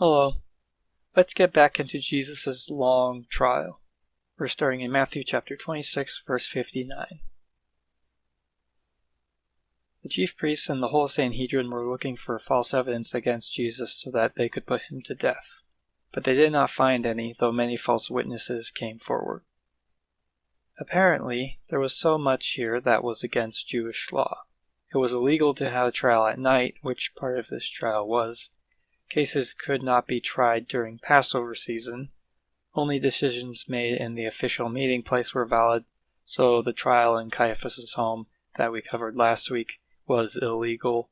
Hello. Let's get back into Jesus' long trial. We're starting in Matthew chapter 26, verse 59. The chief priests and the whole Sanhedrin were looking for false evidence against Jesus so that they could put him to death. But they did not find any, though many false witnesses came forward. Apparently, there was so much here that was against Jewish law. It was illegal to have a trial at night, which part of this trial was. Cases could not be tried during Passover season. Only decisions made in the official meeting place were valid, so the trial in Caiaphas' home that we covered last week was illegal.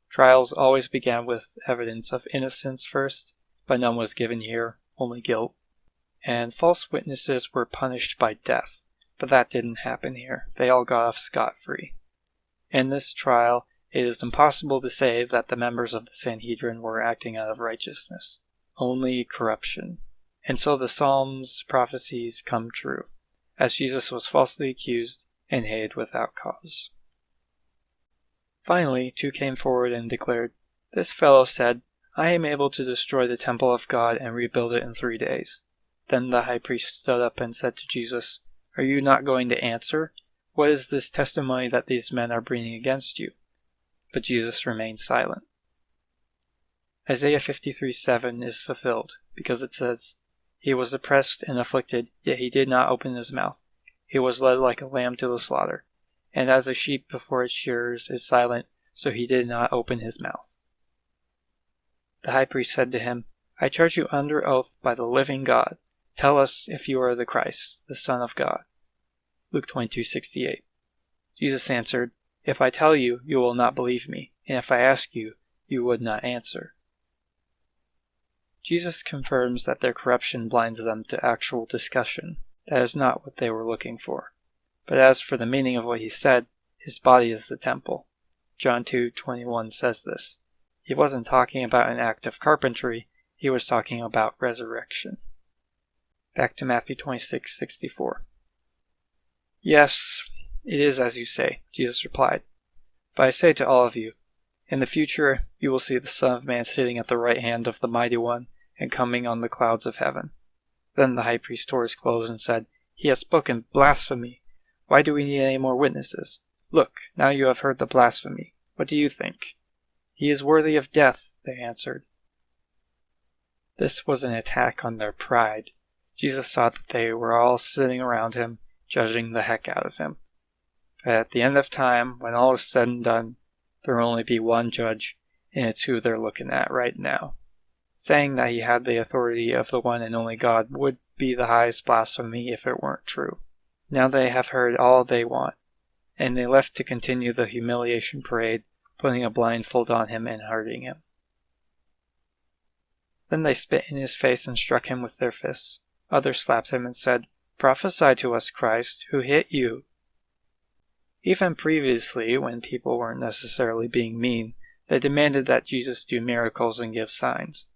Trials always began with evidence of innocence first, but none was given here, only guilt. And false witnesses were punished by death, but that didn't happen here. They all got off scot-free. In this trial, it is impossible to say that the members of the Sanhedrin were acting out of righteousness, only corruption. And so the Psalms' prophecies come true, as Jesus was falsely accused and hated without cause. Finally, two came forward and declared, "This fellow said, 'I am able to destroy the temple of God and rebuild it in 3 days.'" Then the high priest stood up and said to Jesus, "Are you not going to answer? What is this testimony that these men are bringing against you?" But Jesus remained silent. Isaiah 53:7 is fulfilled, because it says, "He was oppressed and afflicted, yet he did not open his mouth. He was led like a lamb to the slaughter, and as a sheep before its shearers is silent, so he did not open his mouth." The high priest said to him, "I charge you under oath by the living God. Tell us if you are the Christ, the Son of God." Luke 22:68. Jesus answered, "If I tell you, you will not believe me, and if I ask you, you would not answer." Jesus confirms that their corruption blinds them to actual discussion. That is not what they were looking for. But as for the meaning of what he said, his body is the temple. John 2:21 says this. He wasn't talking about an act of carpentry, he was talking about resurrection. Back to Matthew 26:64. "Yes, it is as you say," Jesus replied. "But I say to all of you, in the future you will see the Son of Man sitting at the right hand of the Mighty One and coming on the clouds of heaven." Then the high priest tore his clothes and said, "He has spoken blasphemy. Why do we need any more witnesses? Look, now you have heard the blasphemy. What do you think?" "He is worthy of death," they answered. This was an attack on their pride. Jesus saw that they were all sitting around him, judging the heck out of him. But at the end of time, when all is said and done, there will only be one judge, and it's who they're looking at right now. Saying that he had the authority of the one and only God would be the highest blasphemy if it weren't true. Now they have heard all they want, and they left to continue the humiliation parade, putting a blindfold on him and hurting him. Then they spit in his face and struck him with their fists. Others slapped him and said, "Prophesy to us, Christ, who hit you?" Even previously, when people weren't necessarily being mean, they demanded that Jesus do miracles and give signs.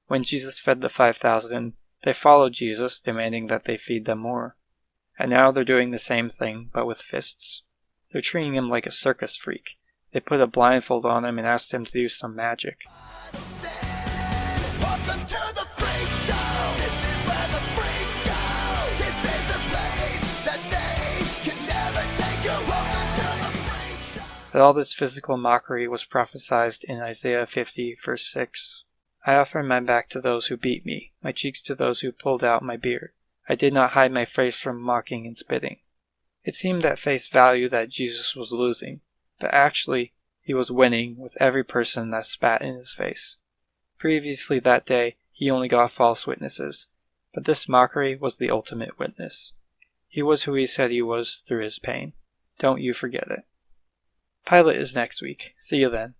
When Jesus fed the 5,000, they followed Jesus, demanding that they feed them more. And now they're doing the same thing, but with fists. They're treating him like a circus freak. They put a blindfold on him and asked him to do some magic. Welcome to the freak show. This is where the freaks go. This is the place that they can never take you. Welcome to the freak show. But all this physical mockery was prophesied in Isaiah 50, verse 6. "I offer my back to those who beat me, my cheeks to those who pulled out my beard. I did not hide my face from mocking and spitting." It seemed at face value that Jesus was losing, but actually he was winning with every person that spat in his face. Previously that day, he only got false witnesses, but this mockery was the ultimate witness. He was who he said he was through his pain. Don't you forget it. Pilate is next week. See you then.